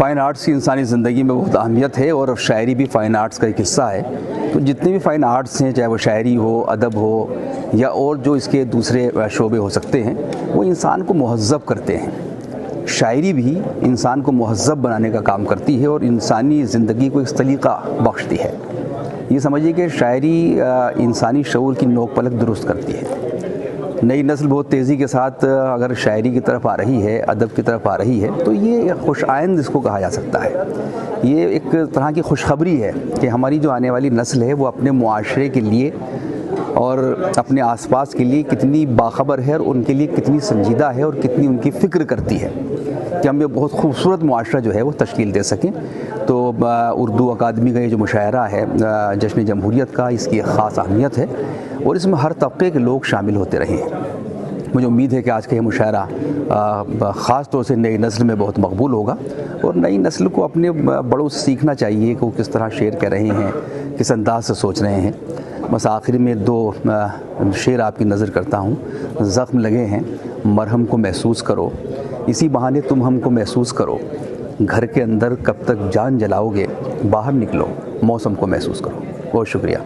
Fine arts की इंसानी ज़िंदगी में बहुत अहमियत है और शायरी भी फ़ाइन आर्ट्स का एक हिस्सा है। तो जितने भी फ़ाइन आर्ट्स हैं, चाहे वो शायरी हो, अदब हो या और जो इसके दूसरे शोबे हो सकते हैं, वो इंसान को मुहज़्ज़ब करते हैं। शायरी भी इंसान को मुहज़्ज़ब बनाने का काम करती है और इंसानी ज़िंदगी को एक सलीक़ा बख्शती है। ये समझिए कि शायरी इंसानी शऊर की नोक पलक दुरुस्त करती है। नई नस्ल बहुत तेज़ी के साथ अगर शायरी की तरफ आ रही है, अदब की तरफ आ रही है, तो ये खुशआइंद इसको कहा जा सकता है। ये एक तरह की खुशखबरी है कि हमारी जो आने वाली नस्ल है वो अपने मुआशरे के लिए और अपने आसपास के लिए कितनी बाखबर है और उनके लिए कितनी संजीदा है और कितनी उनकी फ़िक्र करती है कि हम ये बहुत खूबसूरत मुआशरा जो है वो तश्कील दे सकें। तो उर्दू अकादमी का ये जो मुशायरा है जश्न जमहूरियत का, इसकी एक ख़ास अहमियत है और इसमें हर तबके के लोग शामिल होते रहे हैं। मुझे उम्मीद है कि आज का ये मुशायरा ख़ास तौर से नई नस्ल में बहुत मकबूल होगा और नई नस्ल को अपने बड़ों से सीखना चाहिए कि वो किस तरह शेर कह रहे हैं, किस अंदाज से सोच रहे हैं। बस आखिर में दो शेर आपकी नज़र करता हूँ। ज़ख्म लगे हैं, मरहम को महसूस करो, इसी बहाने तुम हमको महसूस करो। घर के अंदर कब तक जान जलाओगे, बाहर निकलो, मौसम को महसूस करो। बहुत शुक्रिया।